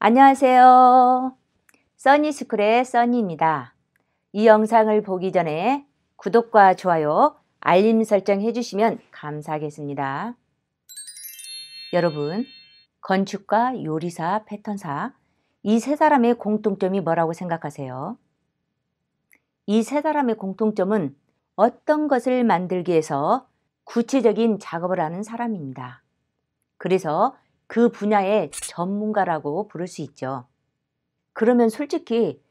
안녕하세요. 써니스쿨의 써니입니다. 이 영상을 보기 전에 구독과 좋아요, 알림 설정 해주시면 감사하겠습니다. 여러분, 건축가, 요리사, 패턴사, 이 세 사람의 공통점이 뭐라고 생각하세요? 이 세 사람의 공통점은 어떤 것을 만들기 위해서 구체적인 작업을 하는 사람입니다. 그래서 그 분야의 전문가라고 부를 수 있죠. 그러면 솔직히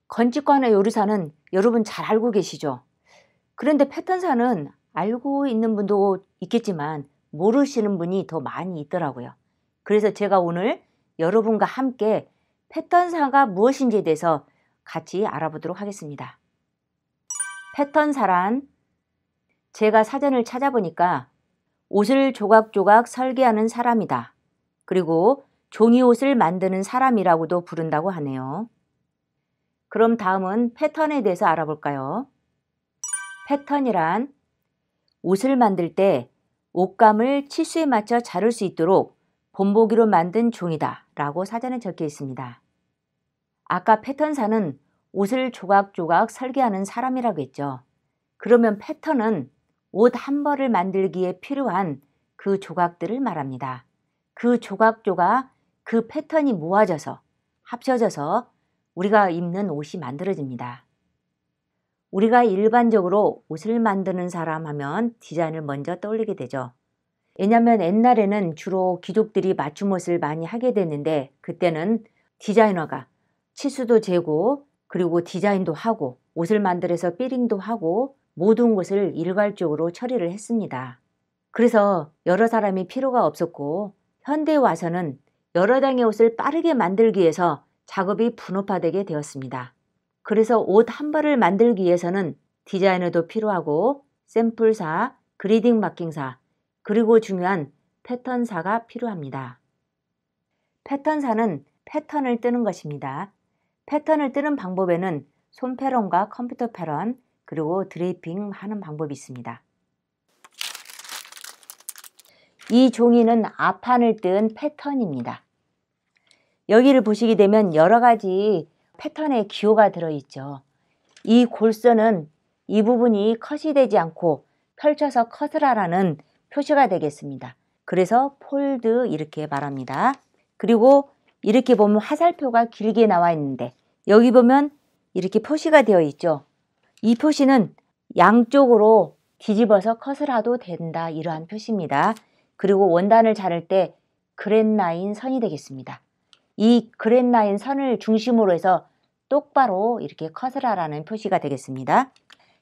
건축가나 요리사는 여러분 잘 알고 계시죠? 그런데 패턴사는 알고 있는 분도 있겠지만 모르시는 분이 더 많이 있더라고요. 그래서 제가 오늘 여러분과 함께 패턴사가 무엇인지에 대해서 같이 알아보도록 하겠습니다. 패턴사란 제가 사전을 찾아보니까 옷을 조각조각 설계하는 사람이다. 그리고 종이옷을 만드는 사람이라고도 부른다고 하네요. 그럼 다음은 패턴에 대해서 알아볼까요? 패턴이란 옷을 만들 때 옷감을 치수에 맞춰 자를 수 있도록 본보기로 만든 종이다 라고 사전에 적혀 있습니다. 아까 패턴사는 옷을 조각조각 설계하는 사람이라고 했죠. 그러면 패턴은 옷 한 벌을 만들기에 필요한 그 조각들을 말합니다. 그 조각조각, 그 패턴이 모아져서 합쳐져서 우리가 입는 옷이 만들어집니다. 우리가 일반적으로 옷을 만드는 사람 하면 디자인을 먼저 떠올리게 되죠. 왜냐하면 옛날에는 주로 귀족들이 맞춤옷을 많이 하게 됐는데 그때는 디자이너가 치수도 재고 그리고 디자인도 하고 옷을 만들어서 피링도 하고 모든 것을 일괄적으로 처리를 했습니다. 그래서 여러 사람이 필요가 없었고 현대에 와서는 여러 장의 옷을 빠르게 만들기 위해서 작업이 분업화되게 되었습니다. 그래서 옷 한 벌을 만들기 위해서는 디자이너도 필요하고 샘플사, 그리딩 마킹사, 그리고 중요한 패턴사가 필요합니다. 패턴사는 패턴을 뜨는 것입니다. 패턴을 뜨는 방법에는 손패런과 컴퓨터 패런, 그리고 드레이핑 하는 방법이 있습니다. 이 종이는 앞판을 뜬 패턴입니다. 여기를 보시게 되면 여러 가지 패턴의 기호가 들어있죠. 이 골선은 이 부분이 컷이 되지 않고 펼쳐서 컷을 하라는 표시가 되겠습니다. 그래서 폴드 이렇게 말합니다. 그리고 이렇게 보면 화살표가 길게 나와 있는데 여기 보면 이렇게 표시가 되어 있죠. 이 표시는 양쪽으로 뒤집어서 컷을 해도 된다 이러한 표시입니다. 그리고 원단을 자를 때 그랜라인 선이 되겠습니다. 이 그랜라인 선을 중심으로 해서 똑바로 이렇게 컷을 하라는 표시가 되겠습니다.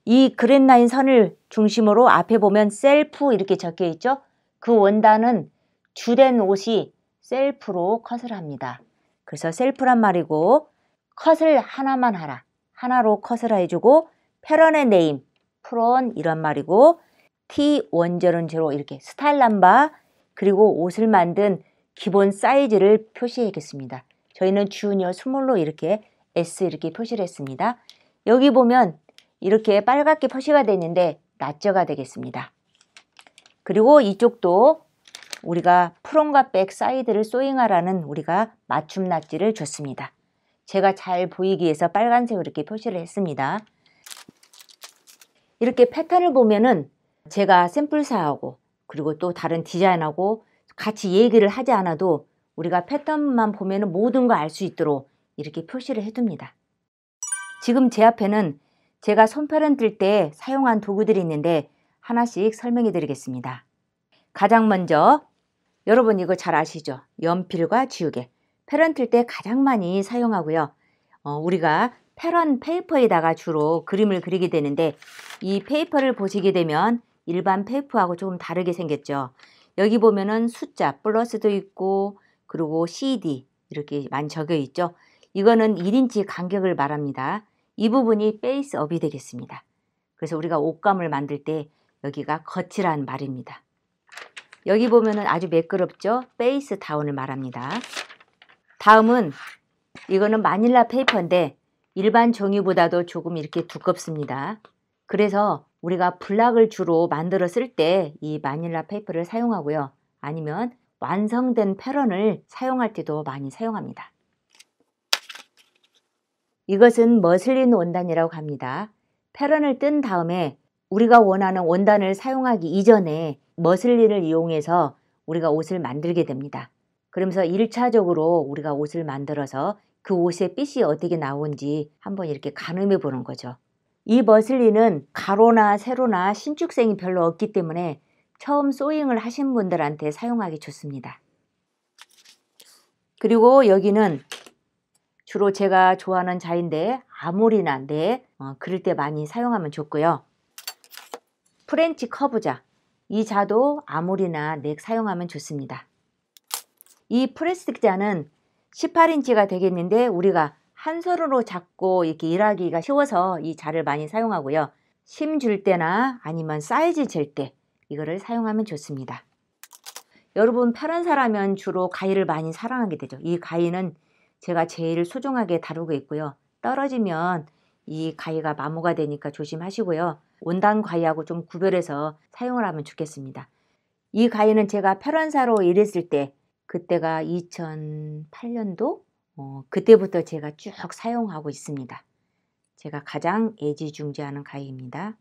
이 그랜라인 선을 중심으로 앞에 보면 셀프 이렇게 적혀 있죠. 그 원단은 주된 옷이 셀프로 컷을 합니다. 그래서 셀프란 말이고 컷을 하나만 하라. 하나로 컷을 해주고 패런의 네임, 프론 이런 말이고 T100 이렇게 스타일 넘버 그리고 옷을 만든 기본 사이즈를 표시하겠습니다. 저희는 주니어 스몰로 이렇게 S 이렇게 표시를 했습니다. 여기 보면 이렇게 빨갛게 표시가 되어 있는데 낫저가 되겠습니다. 그리고 이쪽도 우리가 프론과 백 사이드를 소잉하라는 우리가 맞춤 낫지를 줬습니다. 제가 잘 보이기 위해서 빨간색으로 이렇게 표시를 했습니다. 이렇게 패턴을 보면은 제가 샘플사하고 그리고 또 다른 디자인하고 같이 얘기를 하지 않아도 우리가 패턴만 보면은 모든 거 알 수 있도록 이렇게 표시를 해둡니다. 지금 제 앞에는 제가 손패런 뜰 때 사용한 도구들이 있는데 하나씩 설명해 드리겠습니다. 가장 먼저 여러분 이거 잘 아시죠? 연필과 지우개. 패런 뜰 때 가장 많이 사용하고요. 우리가 패런 페이퍼에다가 주로 그림을 그리게 되는데 이 페이퍼를 보시게 되면 일반 페이퍼하고 조금 다르게 생겼죠. 여기 보면은 숫자 플러스도 있고 그리고 CD 이렇게 많이 적혀 있죠. 이거는 1인치 간격을 말합니다. 이 부분이 페이스업이 되겠습니다. 그래서 우리가 옷감을 만들 때 여기가 거치라는 말입니다. 여기 보면은 아주 매끄럽죠. 페이스 다운을 말합니다. 다음은 이거는 마닐라 페이퍼인데 일반 종이보다도 조금 이렇게 두껍습니다. 그래서 우리가 블락을 주로 만들어 쓸 때 이 마닐라 페이퍼를 사용하고요. 아니면 완성된 패런을 사용할 때도 많이 사용합니다. 이것은 머슬린 원단이라고 합니다. 패런을 뜬 다음에 우리가 원하는 원단을 사용하기 이전에 머슬린을 이용해서 우리가 옷을 만들게 됩니다. 그러면서 1차적으로 우리가 옷을 만들어서 그 옷의 핏이 어떻게 나오는지 한번 이렇게 가늠해 보는 거죠. 이 머슬린은 가로나 세로나 신축생이 별로 없기 때문에 처음 소잉을 하신 분들한테 사용하기 좋습니다. 그리고 여기는 주로 제가 좋아하는 자인데 아모리나 넥 그럴 때 많이 사용하면 좋고요. 프렌치 커브자, 이 자도 아모리나 넥 사용하면 좋습니다. 이 프레스틱 자는 18인치가 되겠는데 우리가 한 손으로 잡고 이렇게 일하기가 쉬워서 이 자를 많이 사용하고요. 심 줄 때나 아니면 사이즈 잴 때 이거를 사용하면 좋습니다. 여러분 패런사라면 주로 가위를 많이 사랑하게 되죠. 이 가위는 제가 제일 소중하게 다루고 있고요. 떨어지면 이 가위가 마모가 되니까 조심하시고요. 원단 가위하고 좀 구별해서 사용을 하면 좋겠습니다. 이 가위는 제가 패런사로 일했을 때 그때가 2008년도 그때부터 제가 쭉 사용하고 있습니다. 제가 가장 애지중지하는 가위입니다.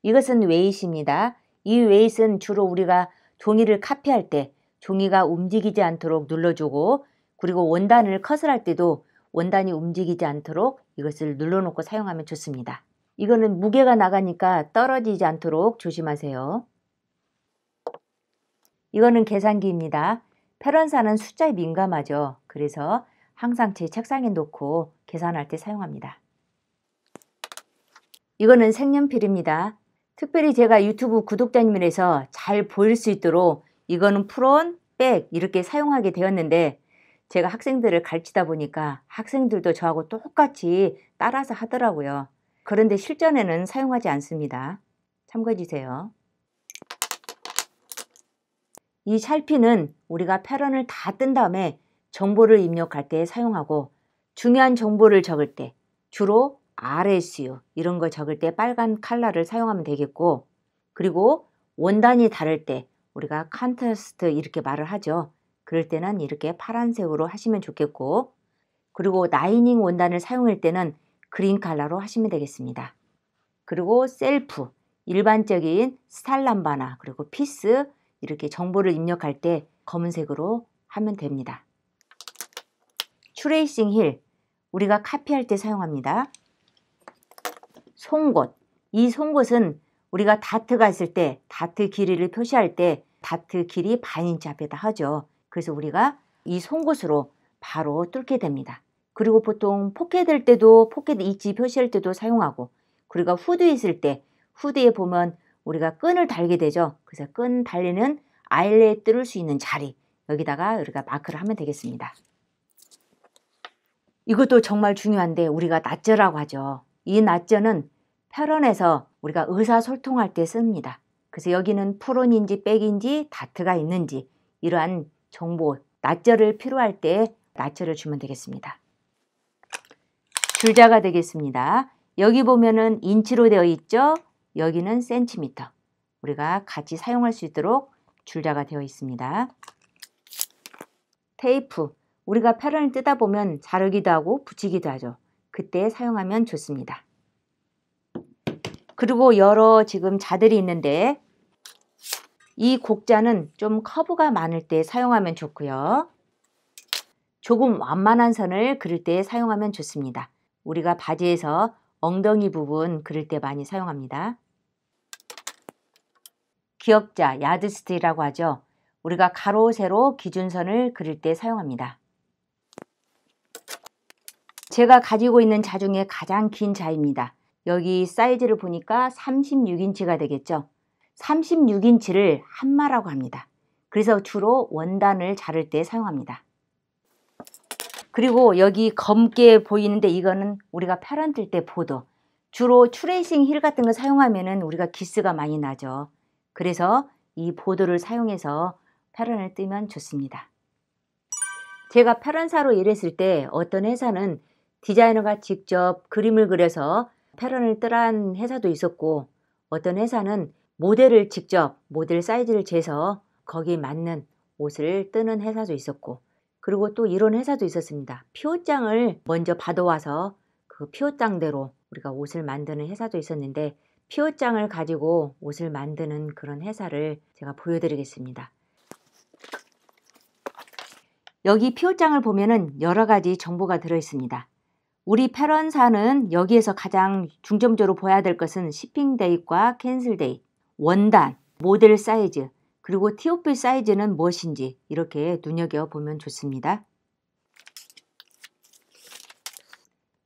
이것은 웨이트입니다. 이 웨이트는 주로 우리가 종이를 카피할 때 종이가 움직이지 않도록 눌러주고 그리고 원단을 컷을 할 때도 원단이 움직이지 않도록 이것을 눌러놓고 사용하면 좋습니다. 이거는 무게가 나가니까 떨어지지 않도록 조심하세요. 이거는 계산기입니다. 패런사는 숫자에 민감하죠. 그래서 항상 제 책상에 놓고 계산할 때 사용합니다. 이거는 색연필입니다. 특별히 제가 유튜브 구독자님이라서 잘 보일 수 있도록 이거는 프론, 백 이렇게 사용하게 되었는데 제가 학생들을 가르치다 보니까 학생들도 저하고 똑같이 따라서 하더라고요. 그런데 실전에는 사용하지 않습니다. 참고해 주세요. 이 샬피는 우리가 패런을 다 뜬 다음에 정보를 입력할 때 사용하고 중요한 정보를 적을 때 주로 RSU 이런 거 적을 때 빨간 칼라를 사용하면 되겠고 그리고 원단이 다를 때 우리가 컨트라스트 이렇게 말을 하죠. 그럴 때는 이렇게 파란색으로 하시면 좋겠고 그리고 라이닝 원단을 사용할 때는 그린 컬러로 하시면 되겠습니다. 그리고 셀프, 일반적인 스탈람바나 그리고 피스 이렇게 정보를 입력할 때 검은색으로 하면 됩니다. 트레이싱 힐, 우리가 카피할 때 사용합니다. 송곳, 이 송곳은 우리가 다트가 있을 때 다트 길이를 표시할 때 다트 길이 반인치 앞에다 하죠. 그래서 우리가 이 송곳으로 바로 뚫게 됩니다. 그리고 보통 포켓 할 때도 포켓 위치 표시할 때도 사용하고 그리고 후드에 있을 때 후드에 보면 우리가 끈을 달게 되죠. 그래서 끈 달리는 아일렛 뚫을 수 있는 자리 여기다가 우리가 마크를 하면 되겠습니다. 이것도 정말 중요한데 우리가 낫저라고 하죠. 이 낫저는 패런에서 우리가 의사소통할 때 씁니다. 그래서 여기는 프론인지 백인지 다트가 있는지 이러한 정보 낫저를 필요할 때 낫저를 주면 되겠습니다. 줄자가 되겠습니다. 여기 보면은 인치로 되어 있죠. 여기는 센티미터. 우리가 같이 사용할 수 있도록 줄자가 되어 있습니다. 테이프. 우리가 패런을 뜯다 보면 자르기도 하고 붙이기도 하죠. 그때 사용하면 좋습니다. 그리고 여러 지금 자들이 있는데 이 곡자는 좀 커브가 많을 때 사용하면 좋고요. 조금 완만한 선을 그릴 때 사용하면 좋습니다. 우리가 바지에서 엉덩이 부분 그릴 때 많이 사용합니다. 기역자, 야드스틱이라고 하죠. 우리가 가로, 세로 기준선을 그릴 때 사용합니다. 제가 가지고 있는 자 중에 가장 긴 자입니다. 여기 사이즈를 보니까 36인치가 되겠죠. 36인치를 한마라고 합니다. 그래서 주로 원단을 자를 때 사용합니다. 그리고 여기 검게 보이는데 이거는 우리가 패런 뜰 때 보도. 주로 트레이싱 힐 같은 거 사용하면은 우리가 기스가 많이 나죠. 그래서 이 보도를 사용해서 패런을 뜨면 좋습니다. 제가 패런사로 일했을 때 어떤 회사는 디자이너가 직접 그림을 그려서 패런을 뜨라는 회사도 있었고 어떤 회사는 모델을 직접 모델 사이즈를 재서 거기에 맞는 옷을 뜨는 회사도 있었고 그리고 또 이런 회사도 있었습니다. 피오장을 먼저 받아와서 그 피오장대로 우리가 옷을 만드는 회사도 있었는데, 피오장을 가지고 옷을 만드는 그런 회사를 제가 보여드리겠습니다. 여기 피오장을 보면은 여러 가지 정보가 들어있습니다. 우리 패런사는 여기에서 가장 중점적으로 봐야 될 것은 shipping date과 cancel date, 원단, 모델 사이즈, 그리고 TOP 사이즈는 무엇인지 이렇게 눈여겨보면 좋습니다.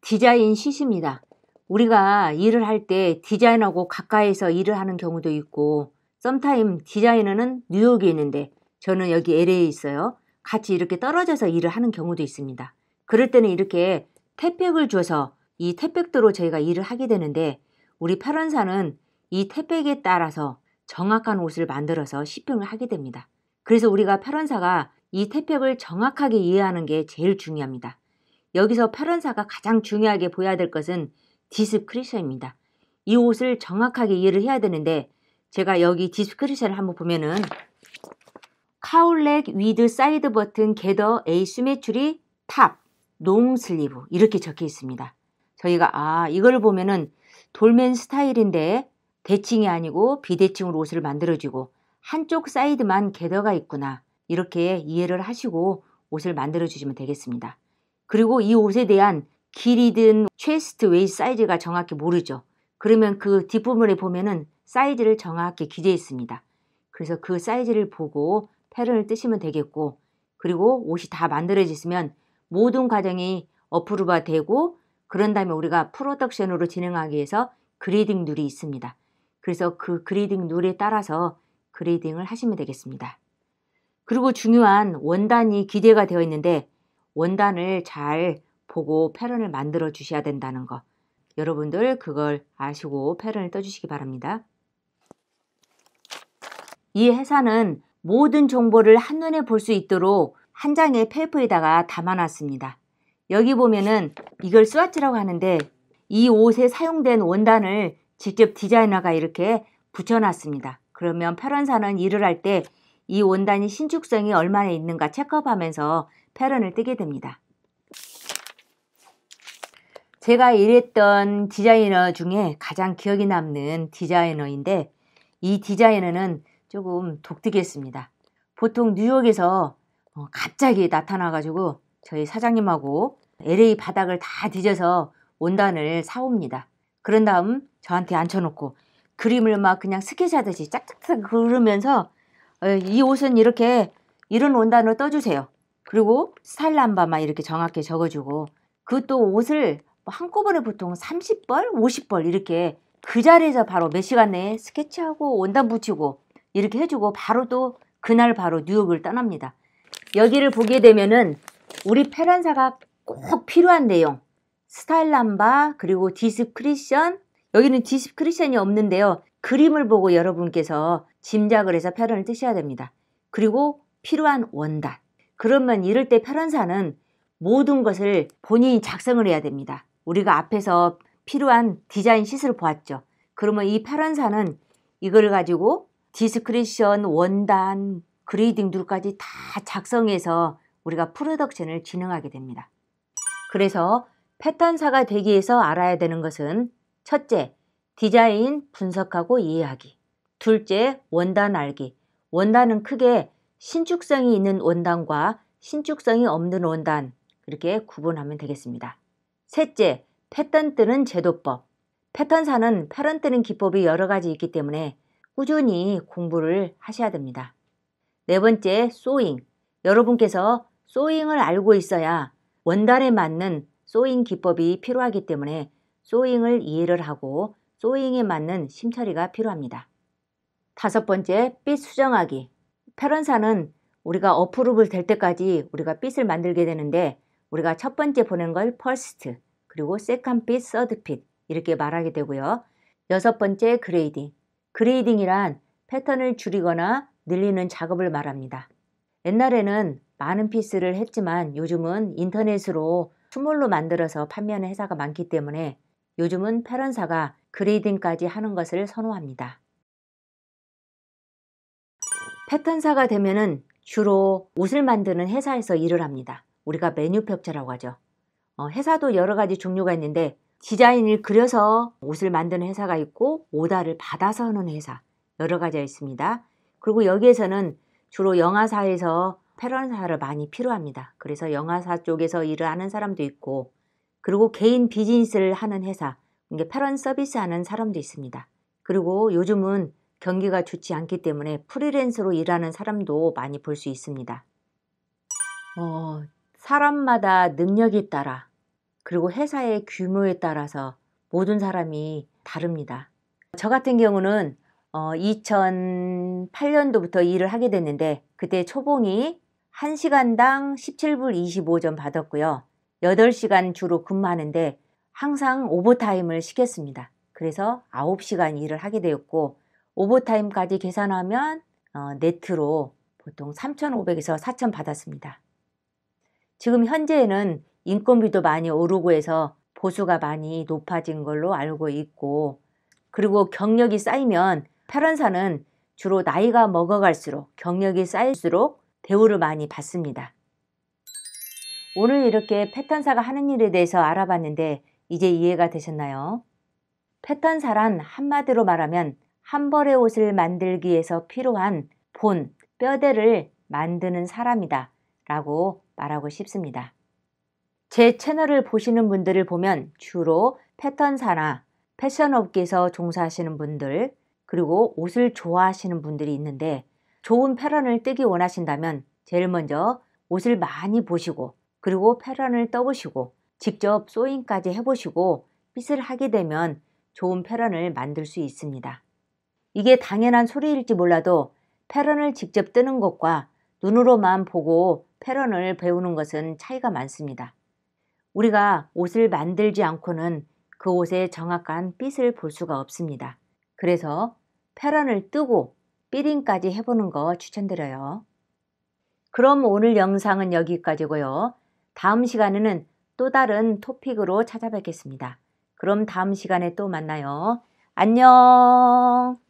디자인 시트입니다. 우리가 일을 할 때 디자인하고 가까이서 일을 하는 경우도 있고, 썸타임 디자이너는 뉴욕에 있는데 저는 여기 LA에 있어요. 같이 이렇게 떨어져서 일을 하는 경우도 있습니다. 그럴 때는 이렇게 태백을 줘서 이 태백대로 저희가 일을 하게 되는데, 우리 패런사는 이 태백에 따라서 정확한 옷을 만들어서 시핑을 하게 됩니다. 그래서 우리가 패런사가 이 태백을 정확하게 이해하는 게 제일 중요합니다. 여기서 패런사가 가장 중요하게 보여야 될 것은 디스크리션입니다. 이 옷을 정확하게 이해를 해야 되는데, 제가 여기 디스크리션을 한번 보면은 카울렉 위드 사이드 버튼 게더 에이 시메트리 탑 롱슬리브 이렇게 적혀 있습니다. 저희가 이걸 보면은 돌맨 스타일인데 대칭이 아니고 비대칭으로 옷을 만들어주고 한쪽 사이드만 게더가 있구나, 이렇게 이해를 하시고 옷을 만들어 주시면 되겠습니다. 그리고 이 옷에 대한 길이든 체스트 웨이스트 사이즈가 정확히 모르죠. 그러면 그 뒷부분에 보면은 사이즈를 정확히 기재해 있습니다. 그래서 그 사이즈를 보고 패런을 뜨시면 되겠고, 그리고 옷이 다 만들어졌으면 모든 과정이 어프로브가 되고, 그런 다음에 우리가 프로덕션으로 진행하기 위해서 그레이딩 룰이 있습니다. 그래서 그 그레이딩 룰에 따라서 그레이딩을 하시면 되겠습니다. 그리고 중요한 원단이 기재가 되어 있는데, 원단을 잘 보고 패런을 만들어 주셔야 된다는 거, 여러분들 그걸 아시고 패런을 떠주시기 바랍니다. 이 회사는 모든 정보를 한눈에 볼 수 있도록 한 장의 페이퍼에다가 담아놨습니다. 여기 보면은 이걸 스와치라고 하는데, 이 옷에 사용된 원단을 직접 디자이너가 이렇게 붙여놨습니다. 그러면 패런사는 일을 할 때 이 원단이 신축성이 얼마나 있는가 체크업하면서 패런을 뜨게 됩니다. 제가 일했던 디자이너 중에 가장 기억에 남는 디자이너인데, 이 디자이너는 조금 독특했습니다. 보통 뉴욕에서 갑자기 나타나가지고 저희 사장님하고 LA 바닥을 다 뒤져서 원단을 사옵니다. 그런 다음 저한테 앉혀놓고 그림을 막 그냥 스케치하듯이 짝짝짝 그리면서 이 옷은 이렇게 이런 원단을 떠주세요. 그리고 스타일 남바 막 이렇게 정확히 적어주고, 그 또 옷을 한꺼번에 보통 30벌, 50벌 이렇게 그 자리에서 바로 몇 시간 내에 스케치하고 원단 붙이고 이렇게 해주고 바로 또 그날 바로 뉴욕을 떠납니다. 여기를 보게 되면은 우리 패런사가 꼭 필요한 내용, 스타일 남바, 그리고 디스크리션, 여기는 디스크리션이 없는데요. 그림을 보고 여러분께서 짐작을 해서 패런을 뜨셔야 됩니다. 그리고 필요한 원단. 그러면 이럴 때 패런사는 모든 것을 본인이 작성을 해야 됩니다. 우리가 앞에서 필요한 디자인 시트를 보았죠. 그러면 이 패런사는 이걸 가지고 디스크리션, 원단, 그레이딩 룰까지 다 작성해서 우리가 프로덕션을 진행하게 됩니다. 그래서 패턴사가 되기 위해서 알아야 되는 것은, 첫째, 디자인 분석하고 이해하기. 둘째, 원단 알기. 원단은 크게 신축성이 있는 원단과 신축성이 없는 원단, 이렇게 구분하면 되겠습니다. 셋째, 패턴 뜨는 제도법. 패턴사는 패턴 뜨는 기법이 여러 가지 있기 때문에 꾸준히 공부를 하셔야 됩니다. 네 번째, 소잉. 여러분께서 소잉을 알고 있어야 원단에 맞는 소잉 기법이 필요하기 때문에 소잉을 이해를 하고 소잉에 맞는 심처리가 필요합니다. 다섯 번째, 핏 수정하기. 패런사는 우리가 어프로브 될 때까지 우리가 핏을 만들게 되는데, 우리가 첫 번째 보낸 걸 퍼스트, 그리고 세컨 핏, 서드 핏 이렇게 말하게 되고요. 여섯 번째, 그레이딩. 그레이딩이란 패턴을 줄이거나 늘리는 작업을 말합니다. 옛날에는 많은 피스를 했지만 요즘은 인터넷으로 스몰로 만들어서 판매하는 회사가 많기 때문에 요즘은 패런사가 그레이딩까지 하는 것을 선호합니다. 패턴사가 되면은 주로 옷을 만드는 회사에서 일을 합니다. 우리가 매뉴팩처라고 하죠. 회사도 여러 가지 종류가 있는데 디자인을 그려서 옷을 만드는 회사가 있고 오다를 받아서 하는 회사 여러 가지가 있습니다. 그리고 여기에서는 주로 영화사에서 패런사를 많이 필요합니다. 그래서 영화사 쪽에서 일을 하는 사람도 있고 그리고 개인 비즈니스를 하는 회사, 이게 패런 서비스 하는 사람도 있습니다. 그리고 요즘은 경기가 좋지 않기 때문에 프리랜서로 일하는 사람도 많이 볼 수 있습니다. 사람마다 능력에 따라 그리고 회사의 규모에 따라서 모든 사람이 다릅니다. 저 같은 경우는 2008년도부터 일을 하게 됐는데 그때 초봉이 1시간당 17불 25전 받았고요. 8시간 주로 근무하는데 항상 오버타임을 시켰습니다. 그래서 9시간 일을 하게 되었고 오버타임까지 계산하면 네트로 보통 3,500에서 4,000 받았습니다. 지금 현재에는 인건비도 많이 오르고 해서 보수가 많이 높아진 걸로 알고 있고 그리고 경력이 쌓이면 패런사는 주로 나이가 먹어갈수록 경력이 쌓일수록 대우를 많이 받습니다. 오늘 이렇게 패턴사가 하는 일에 대해서 알아봤는데 이제 이해가 되셨나요? 패턴사란 한마디로 말하면 한 벌의 옷을 만들기 위해서 필요한 본, 뼈대를 만드는 사람이다 라고 말하고 싶습니다. 제 채널을 보시는 분들을 보면 주로 패턴사나 패션업계에서 종사하시는 분들 그리고 옷을 좋아하시는 분들이 있는데 좋은 패런을 뜨기 원하신다면 제일 먼저 옷을 많이 보시고 그리고 패런을 떠보시고 직접 소잉까지 해보시고 핏을 하게 되면 좋은 패런을 만들 수 있습니다. 이게 당연한 소리일지 몰라도 패런을 직접 뜨는 것과 눈으로만 보고 패런을 배우는 것은 차이가 많습니다. 우리가 옷을 만들지 않고는 그 옷의 정확한 핏을 볼 수가 없습니다. 그래서 패런을 뜨고 피딩까지 해보는 거 추천드려요. 그럼 오늘 영상은 여기까지고요. 다음 시간에는 또 다른 토픽으로 찾아뵙겠습니다. 그럼 다음 시간에 또 만나요. 안녕.